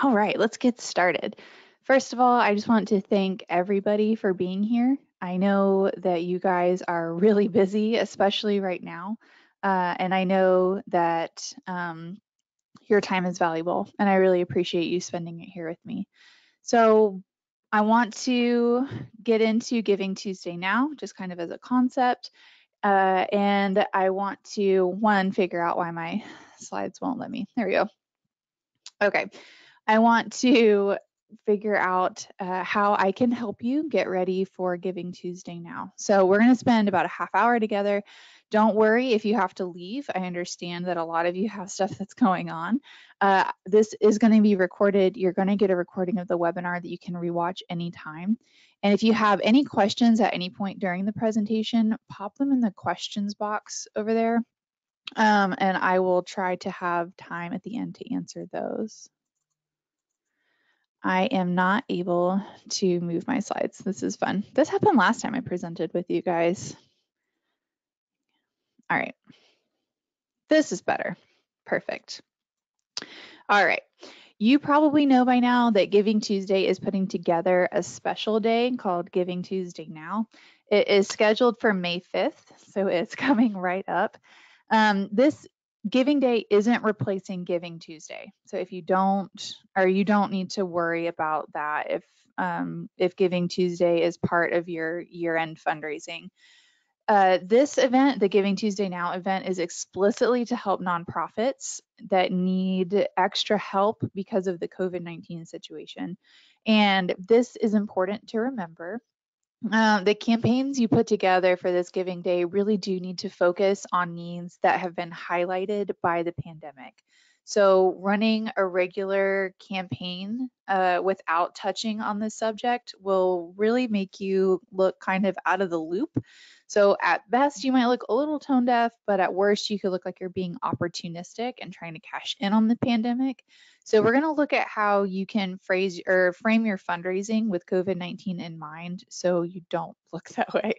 All right, let's get started. First of all, I just want to thank everybody for being here. I know that you guys are really busy, especially right now. And I know that your time is valuable, and I really appreciate you spending it here with me. So, I want to get into Giving Tuesday now, just kind of as a concept. And I want to, one, figure out why my slides won't let me. There we go. Okay. I want to figure out how I can help you get ready for Giving Tuesday now. So we're going to spend about a half hour together. Don't worry if you have to leave. I understand that a lot of you have stuff that's going on. This is going to be recorded. You're going to get a recording of the webinar that you can rewatch anytime. And if you have any questions at any point during the presentation, pop them in the questions box over there. And I will try to have time at the end to answer those. I am not able to move my slides. This is fun. This happened last time I presented with you guys. All right. This is better. Perfect. All right. You probably know by now that Giving Tuesday is putting together a special day called Giving Tuesday Now. It is scheduled for May 5th, so it's coming right up. This Giving Day isn't replacing Giving Tuesday. So if you don't need to worry about that if Giving Tuesday is part of your year-end fundraising. This event, the Giving Tuesday Now event, is explicitly to help nonprofits that need extra help because of the COVID-19 situation. And this is important to remember. The campaigns you put together for this Giving Day really do need to focus on needs that have been highlighted by the pandemic. So running a regular campaign without touching on this subject will really make you look kind of out of the loop. So at best, you might look a little tone deaf, but at worst, you could look like you're being opportunistic and trying to cash in on the pandemic. So we're going to look at how you can phrase or frame your fundraising with COVID-19 in mind so you don't look that way.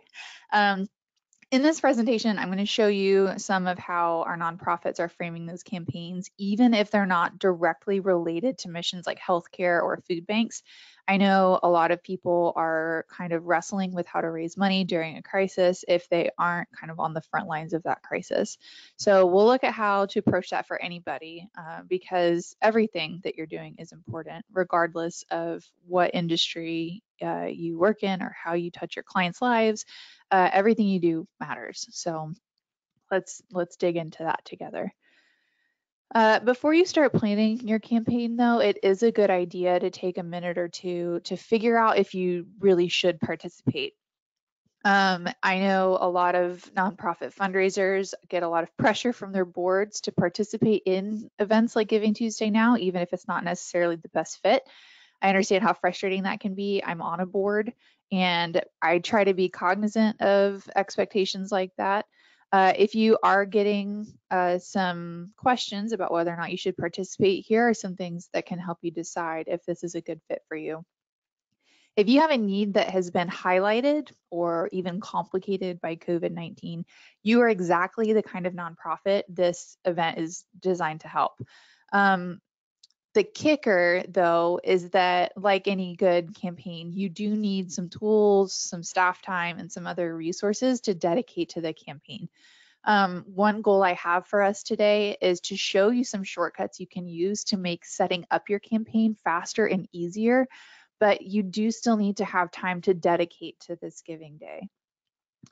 In this presentation, I'm going to show you some of how our nonprofits are framing those campaigns, even if they're not directly related to missions like healthcare or food banks. I know a lot of people are kind of wrestling with how to raise money during a crisis if they aren't kind of on the front lines of that crisis. So we'll look at how to approach that for anybody because everything that you're doing is important, regardless of what industry you work in or how you touch your clients' lives. Everything you do matters. So let's dig into that together. Before you start planning your campaign, though, it is a good idea to take a minute or two to figure out if you really should participate. I know a lot of nonprofit fundraisers get a lot of pressure from their boards to participate in events like Giving Tuesday Now, even if it's not necessarily the best fit. I understand how frustrating that can be. I'm on a board and I try to be cognizant of expectations like that. If you are getting some questions about whether or not you should participate, here are some things that can help you decide if this is a good fit for you. If you have a need that has been highlighted or even complicated by COVID-19, you are exactly the kind of nonprofit this event is designed to help. The kicker, though, is that like any good campaign, you do need some tools, some staff time, and some other resources to dedicate to the campaign. One goal I have for us today is to show you some shortcuts you can use to make setting up your campaign faster and easier, but you do still need to have time to dedicate to this Giving Day.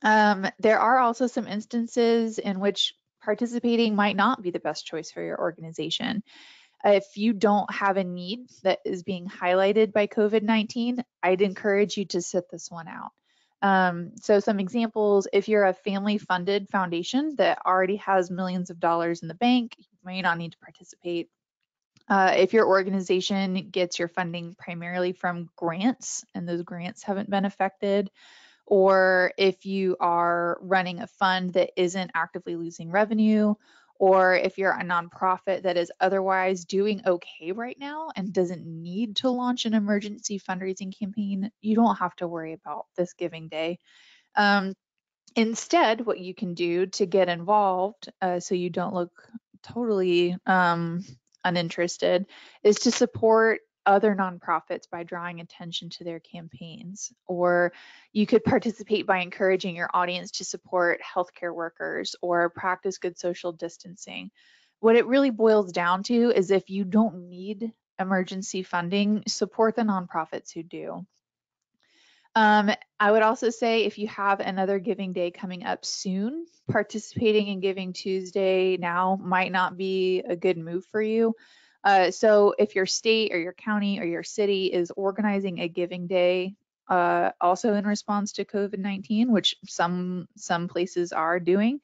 There are also some instances in which participating might not be the best choice for your organization. If you don't have a need that is being highlighted by COVID-19, I'd encourage you to sit this one out. So some examples, if you're a family-funded foundation that already has millions of dollars in the bank, you may not need to participate. If your organization gets your funding primarily from grants and those grants haven't been affected, or if you are running a fund that isn't actively losing revenue, or if you're a nonprofit that is otherwise doing okay right now and doesn't need to launch an emergency fundraising campaign, you don't have to worry about this Giving Day. Instead, what you can do to get involved so you don't look totally uninterested, is to support other nonprofits by drawing attention to their campaigns. Or you could participate by encouraging your audience to support healthcare workers or practice good social distancing. What it really boils down to is if you don't need emergency funding, support the nonprofits who do. I would also say if you have another Giving Day coming up soon, participating in Giving Tuesday now might not be a good move for you. So if your state or your county or your city is organizing a Giving Day, also in response to COVID-19, which some places are doing,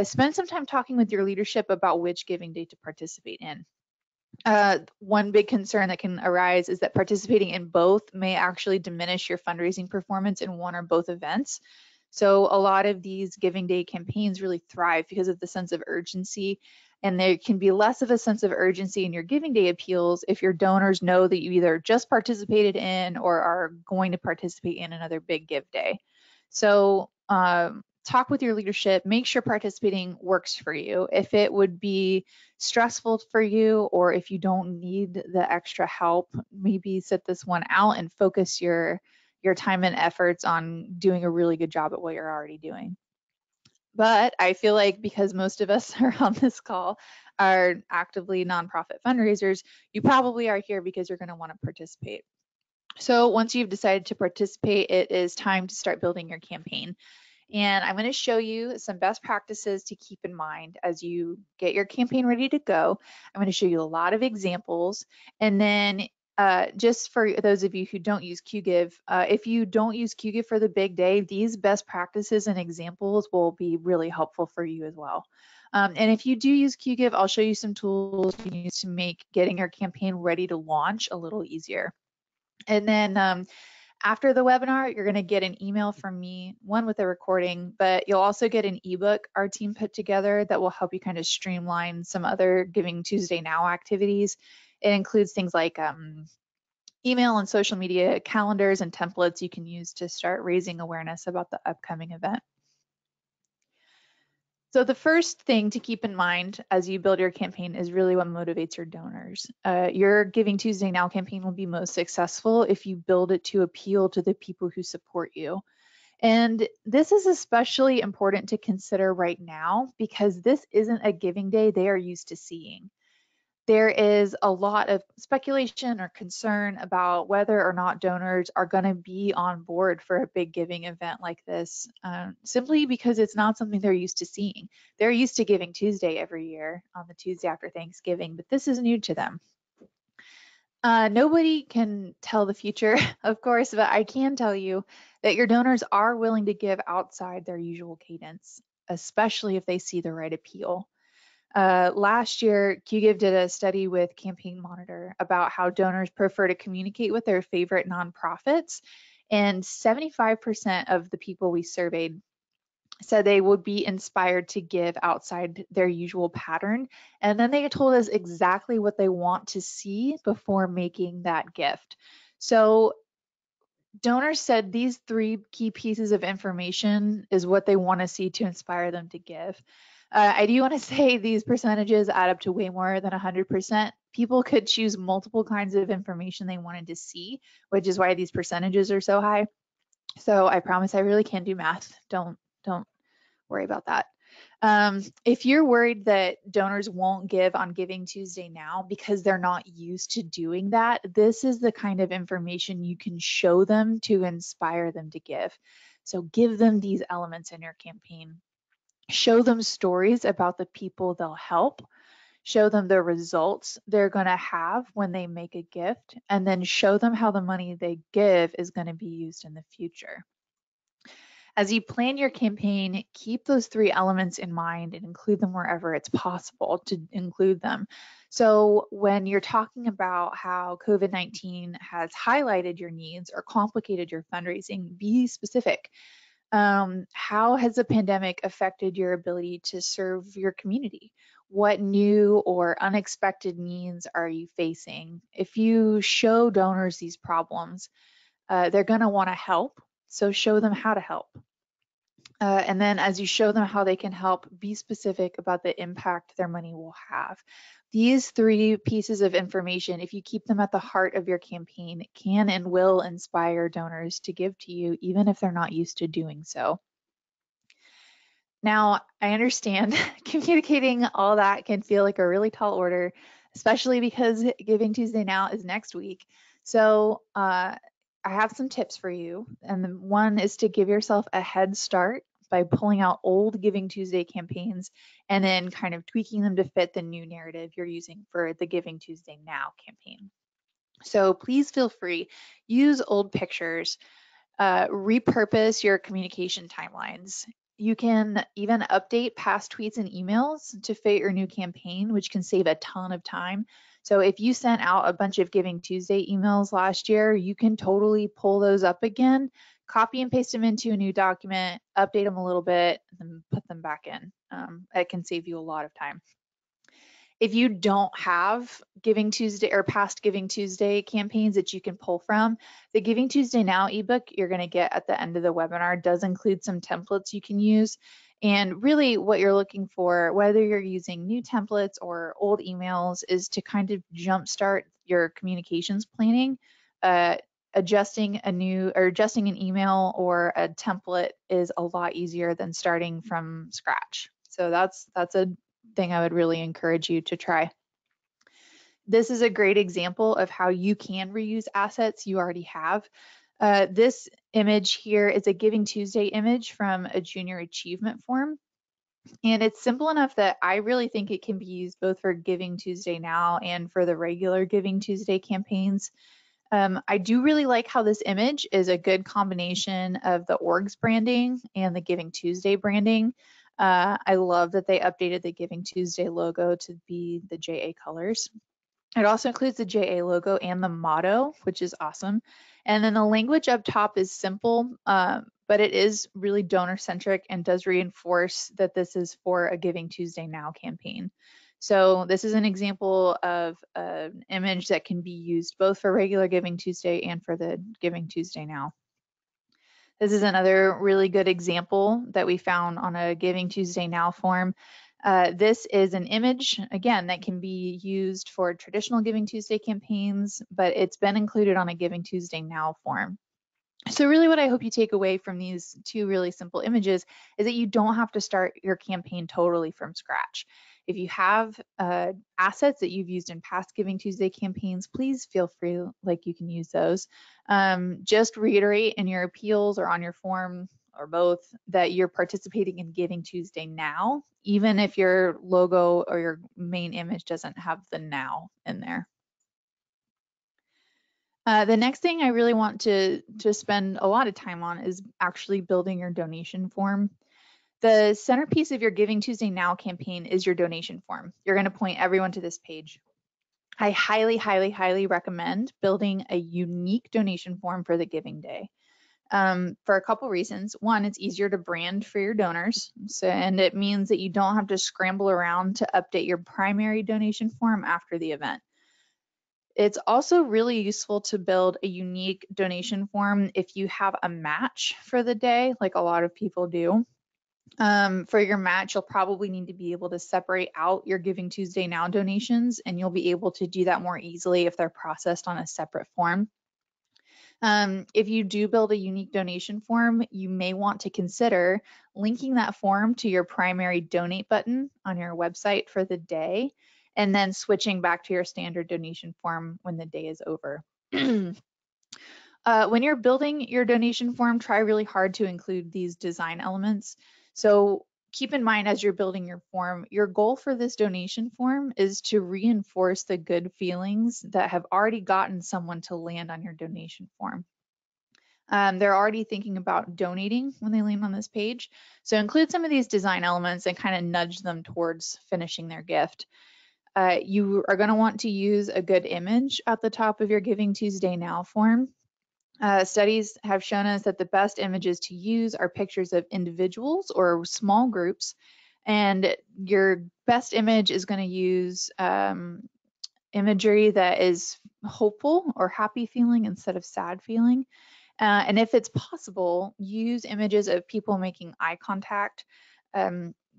spend some time talking with your leadership about which Giving Day to participate in. One big concern that can arise is that participating in both may actually diminish your fundraising performance in one or both events. So a lot of these Giving Day campaigns really thrive because of the sense of urgency, and there can be less of a sense of urgency in your Giving Day appeals if your donors know that you either just participated in or are going to participate in another big Give Day. So talk with your leadership, make sure participating works for you. If it would be stressful for you, or if you don't need the extra help, maybe sit this one out and focus your time and efforts on doing a really good job at what you're already doing. But I feel like because most of us are on this call are actively nonprofit fundraisers, you probably are here because you're going to want to participate. So once you've decided to participate, it is time to start building your campaign. And I'm going to show you some best practices to keep in mind as you get your campaign ready to go. I'm going to show you a lot of examples. And then just for those of you who don't use Qgiv, if you don't use Qgiv for the big day, these best practices and examples will be really helpful for you as well. And if you do use Qgiv, I'll show you some tools you use to make getting your campaign ready to launch a little easier. And then after the webinar, you're going to get an email from me, one with a recording, but you'll also get an ebook our team put together that will help you kind of streamline some other Giving Tuesday Now activities. It includes things like email and social media calendars and templates you can use to start raising awareness about the upcoming event. So the first thing to keep in mind as you build your campaign is really what motivates your donors. Your Giving Tuesday Now campaign will be most successful if you build it to appeal to the people who support you. And this is especially important to consider right now because this isn't a giving day they are used to seeing. There is a lot of speculation or concern about whether or not donors are going to be on board for a big giving event like this, simply because it's not something they're used to seeing. They're used to Giving Tuesday every year on the Tuesday after Thanksgiving, but this is new to them. Nobody can tell the future, of course, but I can tell you that your donors are willing to give outside their usual cadence, especially if they see the right appeal. Last year, Qgiv did a study with Campaign Monitor about how donors prefer to communicate with their favorite nonprofits, and 75% of the people we surveyed said they would be inspired to give outside their usual pattern. And then they told us exactly what they want to see before making that gift. So donors said these 3 key pieces of information is what they want to see to inspire them to give. I do want to say these percentages add up to way more than 100%. People could choose multiple kinds of information they wanted to see, which is why these percentages are so high. So I promise I really can do math. Don't worry about that. If you're worried that donors won't give on Giving Tuesday Now because they're not used to doing that, this is the kind of information you can show them to inspire them to give. So give them these elements in your campaign. Show them stories about the people they'll help. Show them the results they're going to have when they make a gift, and then show them how the money they give is going to be used in the future. As you plan your campaign, keep those 3 elements in mind and include them wherever it's possible to include them. So when you're talking about how COVID-19 has highlighted your needs or complicated your fundraising, be specific. How has the pandemic affected your ability to serve your community? What new or unexpected needs are you facing? If you show donors these problems, they're going to want to help. So show them how to help. And then as you show them how they can help, be specific about the impact their money will have. These 3 pieces of information, if you keep them at the heart of your campaign, can and will inspire donors to give to you, even if they're not used to doing so. Now, I understand communicating all that can feel like a really tall order, especially because Giving Tuesday now is next week. So I have some tips for you. And the one is to give yourself a head start by pulling out old Giving Tuesday campaigns and then kind of tweaking them to fit the new narrative you're using for the Giving Tuesday Now campaign. So please feel free, use old pictures, repurpose your communication timelines. You can even update past tweets and emails to fit your new campaign, which can save a ton of time. So if you sent out a bunch of Giving Tuesday emails last year, you can totally pull those up again, copy and paste them into a new document, update them a little bit, and then put them back in. It can save you a lot of time. If you don't have Giving Tuesday or past Giving Tuesday campaigns that you can pull from, the Giving Tuesday Now ebook you're going to get at the end of the webinar does include some templates you can use. And really what you're looking for, whether you're using new templates or old emails, is to kind of jumpstart your communications planning. Adjusting an email or a template is a lot easier than starting from scratch. So that's a thing I would really encourage you to try. This is a great example of how you can reuse assets you already have. This image here is a Giving Tuesday image from a junior achievement form. And it's simple enough that I really think it can be used both for Giving Tuesday Now and for the regular Giving Tuesday campaigns. I do really like how this image is a good combination of the org's branding and the Giving Tuesday branding. I love that they updated the Giving Tuesday logo to be the JA colors. It also includes the JA logo and the motto, which is awesome. And then the language up top is simple, but it is really donor centric and does reinforce that this is for a Giving Tuesday Now campaign. So this is an example of an image that can be used both for regular Giving Tuesday and for the Giving Tuesday Now. This is another really good example that we found on a Giving Tuesday Now form. This is an image, again, that can be used for traditional Giving Tuesday campaigns, but it's been included on a Giving Tuesday Now form. So really what I hope you take away from these 2 really simple images is that you don't have to start your campaign totally from scratch. If you have assets that you've used in past Giving Tuesday campaigns, please feel free, like you can use those. Just reiterate in your appeals or on your form or both that you're participating in Giving Tuesday Now, even if your logo or your main image doesn't have the now in there. The next thing I really want to spend a lot of time on is actually building your donation form. The centerpiece of your Giving Tuesday Now campaign is your donation form. You're going to point everyone to this page. I highly, highly, highly recommend building a unique donation form for the Giving Day. For a couple reasons. One, it's easier to brand for your donors, and it means that you don't have to scramble around to update your primary donation form after the event. It's also really useful to build a unique donation form if you have a match for the day, like a lot of people do. For your match, you'll probably need to be able to separate out your Giving Tuesday Now donations, and you'll be able to do that more easily if they're processed on a separate form. If you do build a unique donation form, you may want to consider linking that form to your primary donate button on your website for the day, and then switching back to your standard donation form when the day is over. When you're building your donation form, try really hard to include these design elements. So keep in mind as you're building your form, your goal for this donation form is to reinforce the good feelings that have already gotten someone to land on your donation form. They're already thinking about donating when they land on this page. So include some of these design elements and kind of nudge them towards finishing their gift. You are going to want to use a good image at the top of your Giving Tuesday Now form. Studies have shown us that the best images to use are pictures of individuals or small groups, and your best image is going to use imagery that is hopeful or happy feeling instead of sad feeling. And if it's possible, use images of people making eye contact.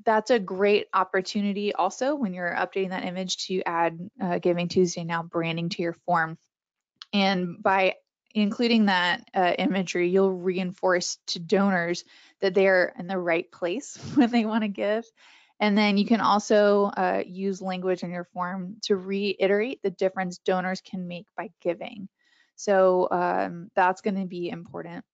That's a great opportunity also when you're updating that image to add Giving Tuesday Now branding to your form. And by including that imagery, you'll reinforce to donors that they're in the right place when they want to give. And then you can also use language in your form to reiterate the difference donors can make by giving. So that's going to be important.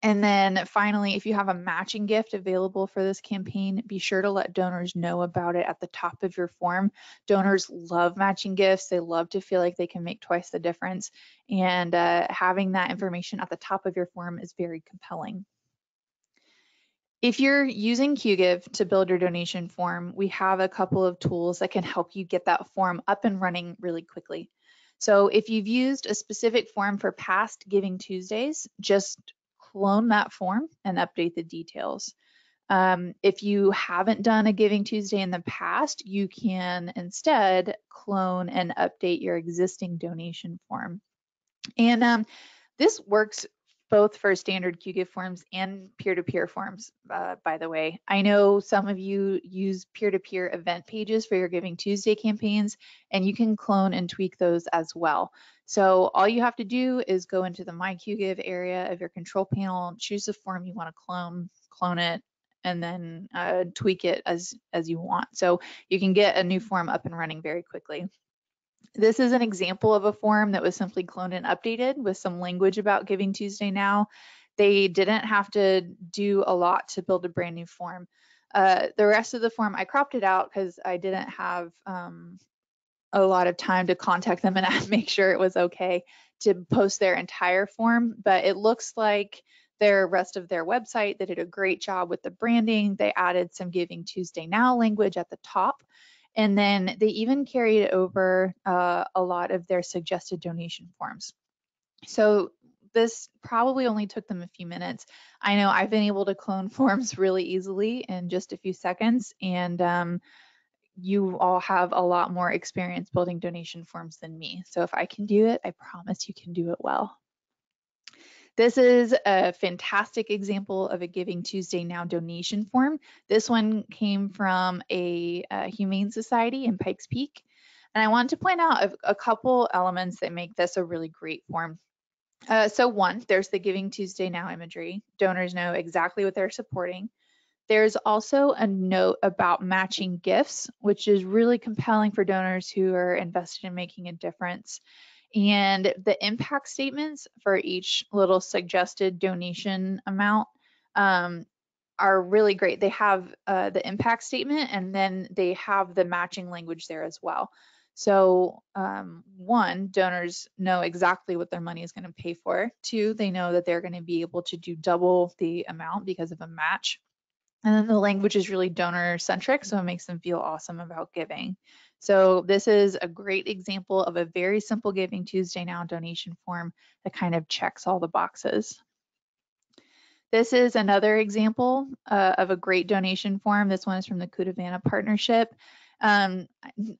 And then finally, if you have a matching gift available for this campaign, be sure to let donors know about it at the top of your form. Donors love matching gifts. They love to feel like they can make twice the difference. And having that information at the top of your form is very compelling. If you're using Qgiv to build your donation form, we have a couple of tools that can help you get that form up and running really quickly. So if you've used a specific form for past Giving Tuesdays, just clone that form and update the details. If you haven't done a Giving Tuesday in the past, you can instead clone and update your existing donation form. And this works both for standard Qgiv forms and peer-to-peer forms, by the way. I know some of you use peer-to-peer event pages for your Giving Tuesday campaigns, and you can clone and tweak those as well. So all you have to do is go into the My Qgiv area of your control panel, choose the form you want to clone it, and then tweak it as you want. So you can get a new form up and running very quickly. This is an example of a form that was simply cloned and updated with some language about Giving Tuesday Now. They didn't have to do a lot to build a brand new form. The rest of the form, I cropped it out because I didn't have a lot of time to contact them and make sure it was okay to post their entire form, but it looks like the rest of their website, they did a great job with the branding. They added some Giving Tuesday Now language at the top. And then they even carried over a lot of their suggested donation forms. So this probably only took them a few minutes. I know I've been able to clone forms really easily in just a few seconds, and you all have a lot more experience building donation forms than me. So if I can do it, I promise you can do it well. This is a fantastic example of a Giving Tuesday Now donation form. This one came from a humane society in Pikes Peak. And I wanted to point out a couple elements that make this a really great form. So one, there's the Giving Tuesday Now imagery. Donors know exactly what they're supporting. There's also a note about matching gifts, which is really compelling for donors who are invested in making a difference. And the impact statements for each little suggested donation amount are really great. They have the impact statement, and then they have the matching language there as well. So one, donors know exactly what their money is going to pay for. Two, they know that they're going to be able to do double the amount because of a match. And then the language is really donor centric, so it makes them feel awesome about giving. So this is a great example of a very simple Giving Tuesday Now donation form that kind of checks all the boxes. This is another example of a great donation form. This one is from the Kudavana Partnership. I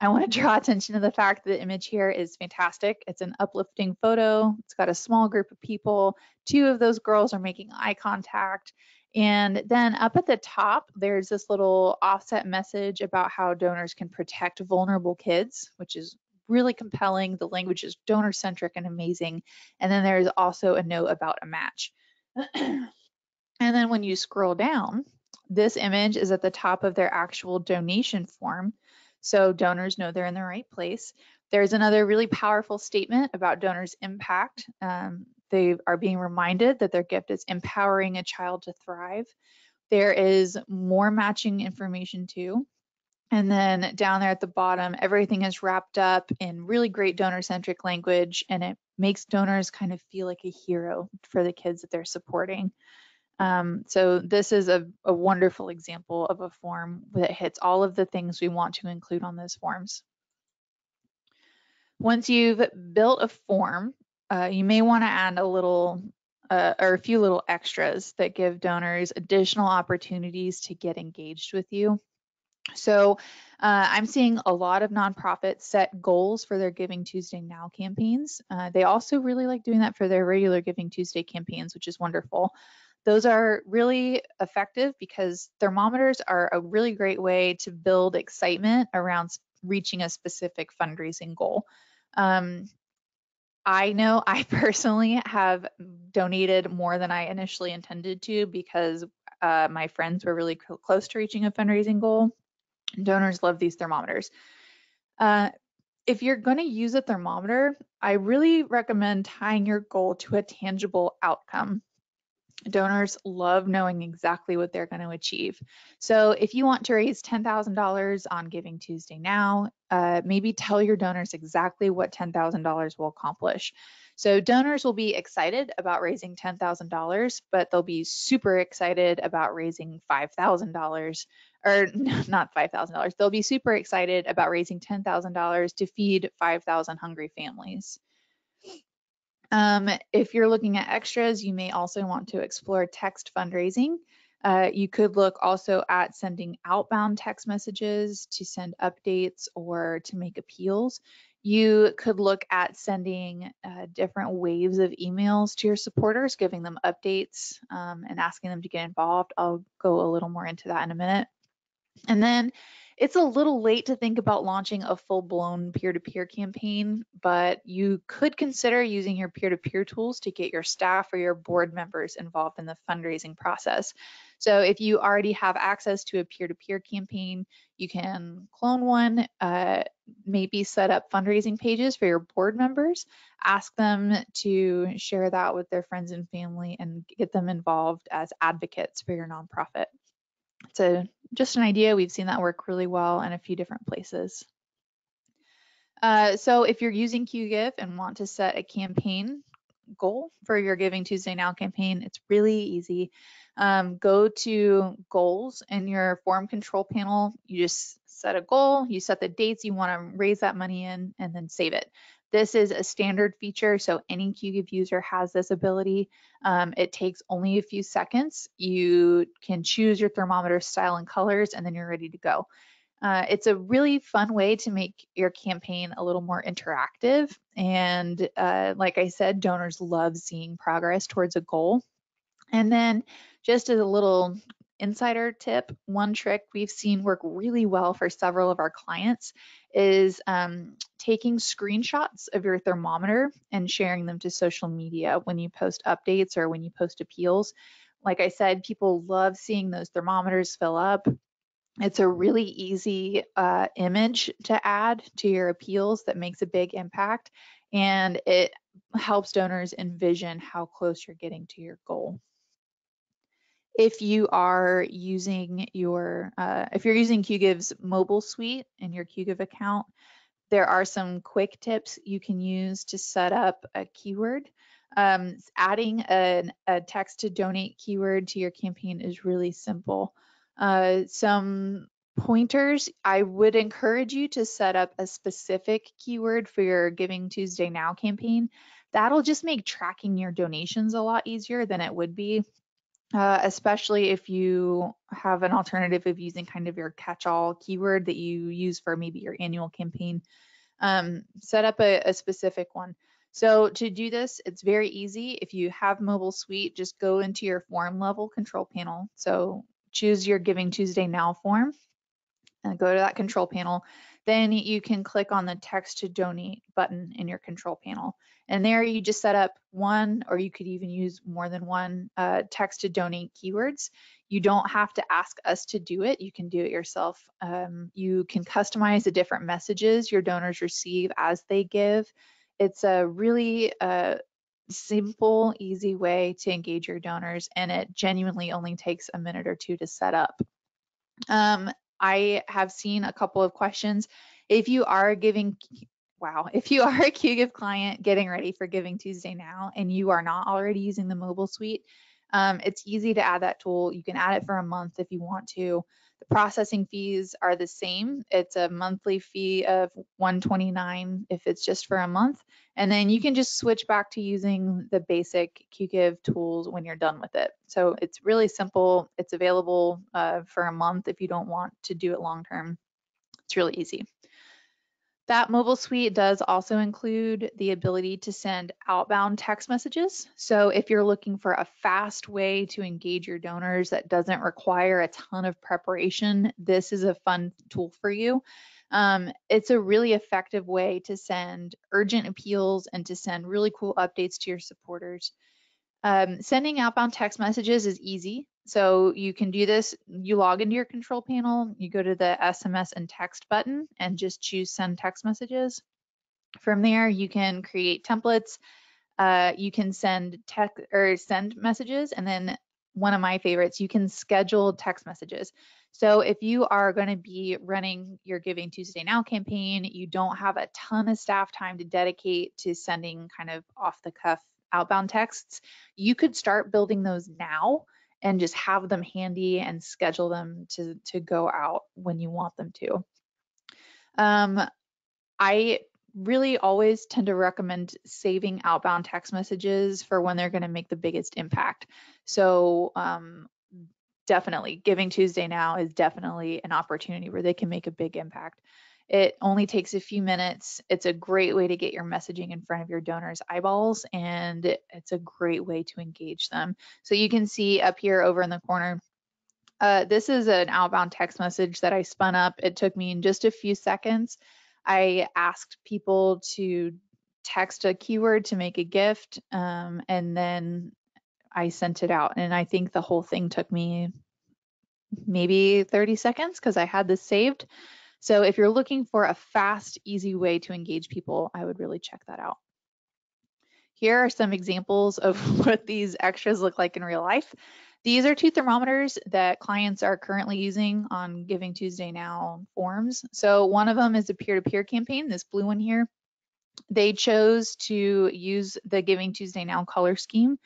want to draw attention to the fact that the image here is fantastic. It's an uplifting photo. It's got a small group of people. Two of those girls are making eye contact. And then up at the top, there's this little offset message about how donors can protect vulnerable kids, which is really compelling. The language is donor-centric and amazing. And then there's also a note about a match. And then when you scroll down, this image is at the top of their actual donation form, so donors know they're in the right place. There's another really powerful statement about donors' impact. They are being reminded that their gift is empowering a child to thrive. There is more matching information too. And then down there at the bottom, everything is wrapped up in really great donor-centric language, and it makes donors kind of feel like a hero for the kids that they're supporting. So this is a wonderful example of a form that hits all of the things we want to include on those forms. Once you've built a form, you may want to add a little or a few little extras that give donors additional opportunities to get engaged with you. So I'm seeing a lot of nonprofits set goals for their Giving Tuesday Now campaigns. They also really like doing that for their regular Giving Tuesday campaigns, which is wonderful. Those are really effective because thermometers are a really great way to build excitement around reaching a specific fundraising goal. I know I personally have donated more than I initially intended to because my friends were really close to reaching a fundraising goal. Donors love these thermometers. Uh, if you're going to use a thermometer, I really recommend tying your goal to a tangible outcome. Donors love knowing exactly what they're going to achieve. So if you want to raise $10,000 on Giving Tuesday Now, maybe tell your donors exactly what $10,000 will accomplish. So donors will be excited about raising $10,000, but they'll be super excited about raising $5,000, or not $5,000. They'll be super excited about raising $10,000 to feed 5,000 hungry families. If you're looking at extras, you may also want to explore text fundraising. You could look also at sending outbound text messages to send updates or to make appeals. You could look at sending different waves of emails to your supporters, giving them updates and asking them to get involved. I'll go a little more into that in a minute. And then it's a little late to think about launching a full-blown peer-to-peer campaign, but you could consider using your peer-to-peer tools to get your staff or your board members involved in the fundraising process. So if you already have access to a peer-to-peer campaign, you can clone one, maybe set up fundraising pages for your board members, ask them to share that with their friends and family and get them involved as advocates for your nonprofit. It's just an idea. We've seen that work really well in a few different places. So if you're using Qgiv and want to set a campaign goal for your Giving Tuesday Now campaign, it's really easy. Go to goals in your form control panel. You just set a goal, you set the dates you want to raise that money in, and then save it. This is a standard feature, so any Qgiv user has this ability. It takes only a few seconds. You can choose your thermometer style and colors, and then you're ready to go. It's a really fun way to make your campaign a little more interactive. And like I said, donors love seeing progress towards a goal. And then just as a little insider tip, one trick we've seen work really well for several of our clients is taking screenshots of your thermometer and sharing them to social media when you post updates or when you post appeals. Like I said, people love seeing those thermometers fill up. It's a really easy image to add to your appeals that makes a big impact, and it helps donors envision how close you're getting to your goal. If you are using if you're using Qgiv's mobile suite in your Qgiv account, there are some quick tips you can use to set up a keyword. Adding a text to donate keyword to your campaign is really simple. Some pointers, I would encourage you to set up a specific keyword for your Giving Tuesday Now campaign. That'll just make tracking your donations a lot easier than it would be, especially if you have an alternative of using kind of your catch-all keyword that you use for maybe your annual campaign. Set up a specific one. So to do this, it's very easy. If you have Mobile Suite, just go into your form level control panel. So choose your Giving Tuesday Now form and go to that control panel. Then you can click on the text to donate button in your control panel. And there you just set up one, or you could even use more than one text to donate keywords. You don't have to ask us to do it. You can do it yourself. You can customize the different messages your donors receive as they give. It's a really simple, easy way to engage your donors, and it genuinely only takes a minute or two to set up. I have seen a couple of questions. If you are if you are a Qgiv client getting ready for Giving Tuesday Now and you are not already using the mobile suite, It's easy to add that tool. You can add it for a month if you want to. The processing fees are the same. It's a monthly fee of $129 if it's just for a month. And then you can just switch back to using the basic Qgiv tools when you're done with it. So it's really simple. It's available for a month if you don't want to do it long term. It's really easy. That mobile suite does also include the ability to send outbound text messages. So if you're looking for a fast way to engage your donors that doesn't require a ton of preparation, this is a fun tool for you. It's a really effective way to send urgent appeals and to send really cool updates to your supporters. Sending outbound text messages is easy. So you can do this, you log into your control panel, you go to the SMS and text button and just choose send text messages. From there, you can create templates. You can send send messages, and then one of my favorites, you can schedule text messages. So if you are going to be running your Giving Tuesday Now campaign, you don't have a ton of staff time to dedicate to sending kind of off the cuff outbound texts, you could start building those now and just have them handy and schedule them to go out when you want them to. I really always tend to recommend saving outbound text messages for when they're going to make the biggest impact. So definitely Giving Tuesday Now is definitely an opportunity where they can make a big impact. It only takes a few minutes. It's a great way to get your messaging in front of your donors' eyeballs, and it's a great way to engage them. So you can see up here over in the corner, this is an outbound text message that I spun up. It took me in just a few seconds. I asked people to text a keyword to make a gift, and then I sent it out. And I think the whole thing took me maybe 30 seconds because I had this saved. So if you're looking for a fast, easy way to engage people, I would really check that out. Here are some examples of what these extras look like in real life. These are 2 thermometers that clients are currently using on Giving Tuesday Now forms. So one of them is a peer-to-peer campaign, this blue one here. They chose to use the Giving Tuesday Now color scheme.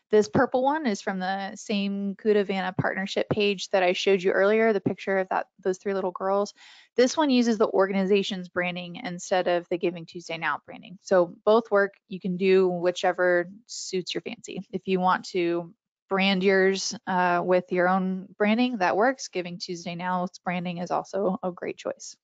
This purple one is from the same Qgiv partnership page that I showed you earlier, the picture of those 3 little girls. This one uses the organization's branding instead of the Giving Tuesday Now branding. So both work. You can do whichever suits your fancy. If you want to brand yours with your own branding, that works. Giving Tuesday Now's branding is also a great choice.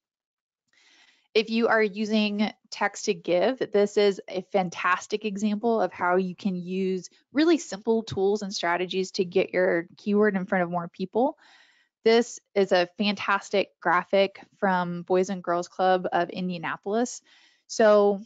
If you are using text to give, this is a fantastic example of how you can use really simple tools and strategies to get your keyword in front of more people. This is a fantastic graphic from Boys and Girls Club of Indianapolis. So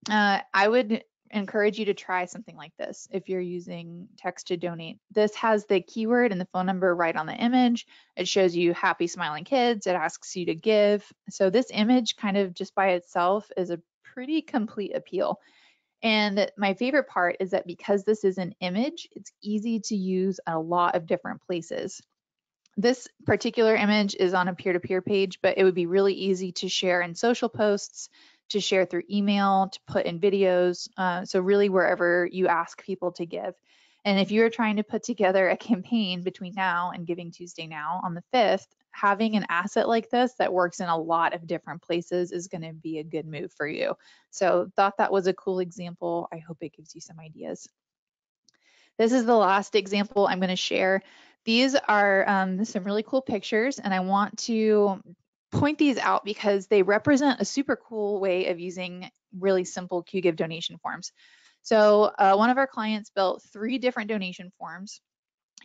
I would encourage you to try something like this if you're using text to donate. This has the keyword and the phone number right on the image. It shows you happy smiling kids. It asks you to give. So this image kind of just by itself is a pretty complete appeal. And my favorite part is that because this is an image, it's easy to use a lot of different places. This particular image is on a peer-to-peer page, but it would be really easy to share in social posts, to share through email, to put in videos. So really wherever you ask people to give. And if you're trying to put together a campaign between now and Giving Tuesday Now on the 5th, having an asset like this that works in a lot of different places is going to be a good move for you. So thought that was a cool example. I hope it gives you some ideas. This is the last example I'm going to share. These are some really cool pictures, and I want to point these out because they represent a super cool way of using really simple Qgiv donation forms. So one of our clients built 3 different donation forms.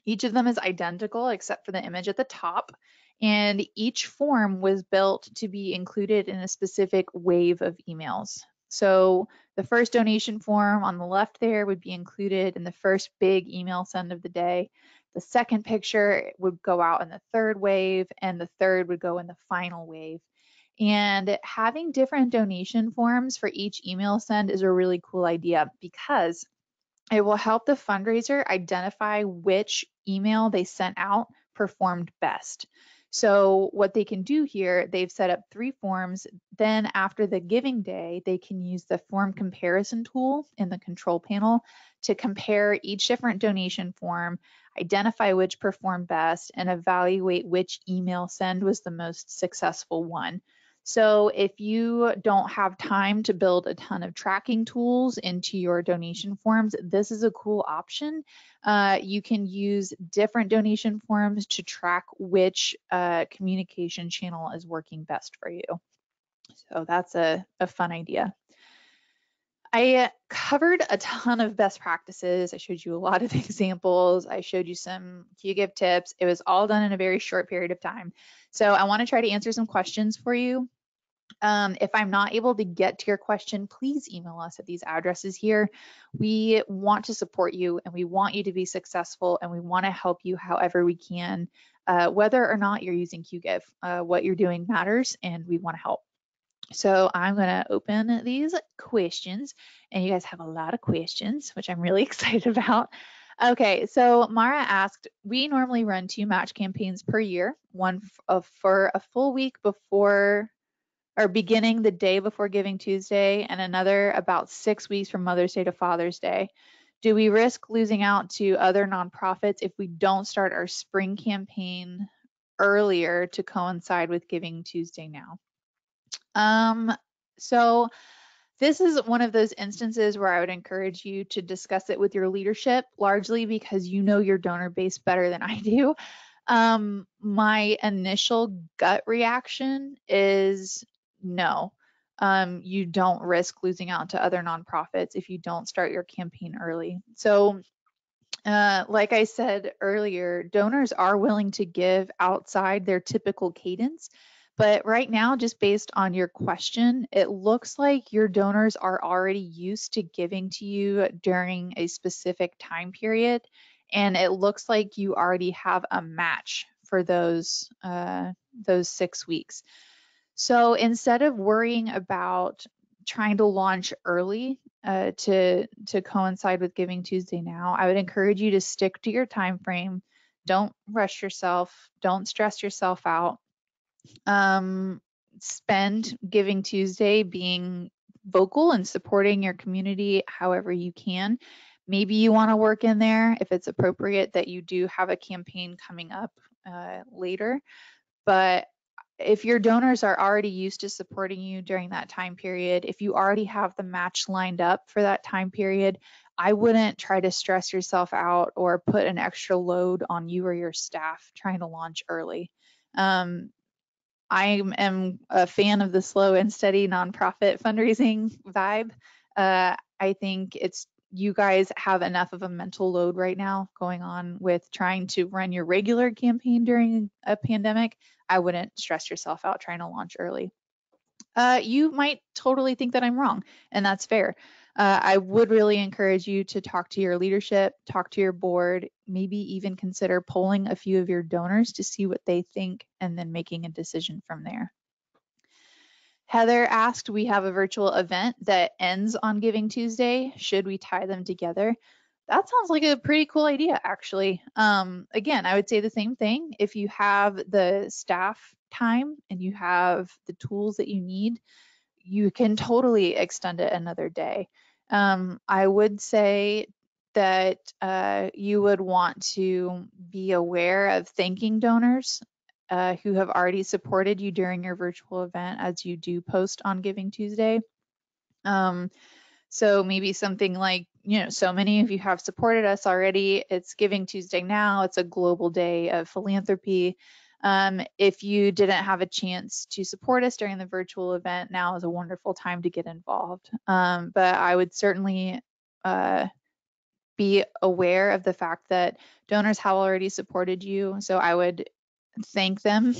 Each of them is identical except for the image at the top, and each form was built to be included in a specific wave of emails. So the first donation form on the left there would be included in the first big email send of the day. The second picture would go out in the 3rd wave, and the 3rd would go in the final wave. And having different donation forms for each email send is a really cool idea because it will help the fundraiser identify which email they sent out performed best. So what they can do here, they've set up 3 forms. Then after the giving day, they can use the form comparison tool in the control panel to compare each different donation form, identify which performed best, and evaluate which email send was the most successful one. So if you don't have time to build a ton of tracking tools into your donation forms, this is a cool option. You can use different donation forms to track which communication channel is working best for you. So that's a fun idea. I covered a ton of best practices. I showed you a lot of examples. I showed you some Qgiv tips. It was all done in a very short period of time. So I want to try to answer some questions for you. If I'm not able to get to your question, please email us at these addresses here. We want to support you and we want you to be successful and we want to help you however we can, whether or not you're using Qgiv. What you're doing matters and we want to help. So I'm going to open these questions, and you guys have a lot of questions, which I'm really excited about. Okay, so Mara asked, we normally run 2 match campaigns per year, one for a full week before or beginning the day before Giving Tuesday, and another about 6 weeks from Mother's Day to Father's Day. Do we risk losing out to other nonprofits if we don't start our spring campaign earlier to coincide with Giving Tuesday now? So this is one of those instances where I would encourage you to discuss it with your leadership, largely because you know your donor base better than I do. My initial gut reaction is no. You don't risk losing out to other nonprofits if you don't start your campaign early. So like I said earlier, donors are willing to give outside their typical cadence. But right now, just based on your question, it looks like your donors are already used to giving to you during a specific time period. And it looks like you already have a match for those 6 weeks. So instead of worrying about trying to launch early to coincide with Giving Tuesday now, I would encourage you to stick to your time frame. Don't rush yourself. Don't stress yourself out. Spend Giving Tuesday being vocal and supporting your community however you can. Maybe you want to work in there if it's appropriate that you do have a campaign coming up later. But if your donors are already used to supporting you during that time period, if you already have the match lined up for that time period, I wouldn't try to stress yourself out or put an extra load on you or your staff trying to launch early. I am a fan of the slow and steady nonprofit fundraising vibe. I think you guys have enough of a mental load right now going on with trying to run your regular campaign during a pandemic. I wouldn't stress yourself out trying to launch early. You might totally think that I'm wrong, and that's fair. I would really encourage you to talk to your leadership, talk to your board, maybe even consider polling a few of your donors to see what they think and then making a decision from there. Heather asked, we have a virtual event that ends on Giving Tuesday. Should we tie them together? That sounds like a pretty cool idea, actually. Again, I would say the same thing. If you have the staff time and you have the tools that you need, you can totally extend it another day. I would say that you would want to be aware of thanking donors who have already supported you during your virtual event as you do post on Giving Tuesday. So maybe something like, so many of you have supported us already. It's Giving Tuesday now. It's a global day of philanthropy. If you didn't have a chance to support us during the virtual event, now is a wonderful time to get involved. But I would certainly be aware of the fact that donors have already supported you. So I would thank them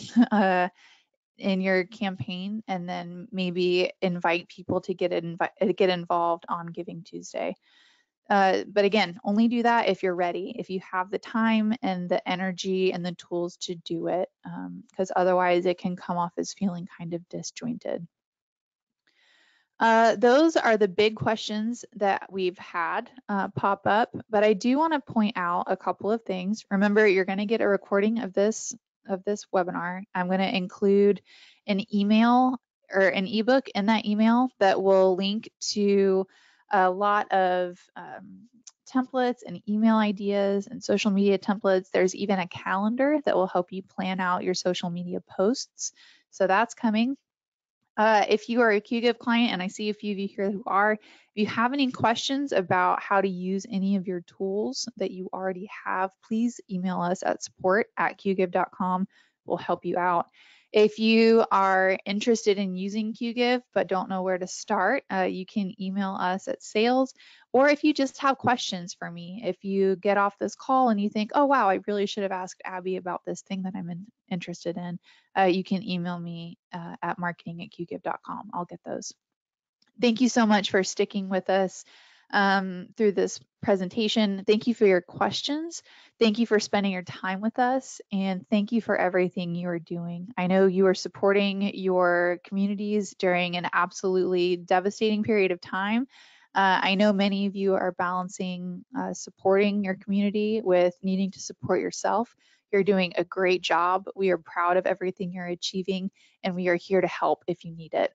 in your campaign and then maybe invite people to get involved on Giving Tuesday. But again, only do that if you're ready, if you have the time and the energy and the tools to do it, because otherwise it can come off as feeling kind of disjointed. Those are the big questions that we've had pop up, but I do want to point out a couple of things. Remember, you're going to get a recording of this webinar, I'm going to include an email or an ebook in that email that will link to a lot of templates and email ideas and social media templates. There's even a calendar that will help you plan out your social media posts. So that's coming. If you are a Qgiv client, and I see a few of you here who are, if you have any questions about how to use any of your tools that you already have, please email us at support@qgiv.com. We'll help you out. If you are interested in using Qgiv but don't know where to start, you can email us at sales, or if you just have questions for me, if you get off this call and you think, oh wow, I really should have asked Abby about this thing that I'm interested in, you can email me at marketing@qgiv.com. I'll get those. Thank you so much for sticking with us through this presentation. Thank you for your questions. Thank you for spending your time with us. And thank you for everything you are doing. I know you are supporting your communities during an absolutely devastating period of time. I know many of you are balancing supporting your community with needing to support yourself. You're doing a great job. We are proud of everything you're achieving, and we are here to help if you need it.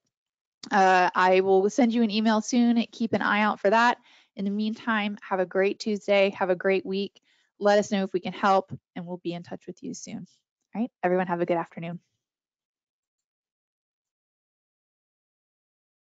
I will send you an email soon. Keep an eye out for that. In the meantime, have a great Tuesday. Have a great week. Let us know if we can help, and we'll be in touch with you soon. All right, everyone, have a good afternoon.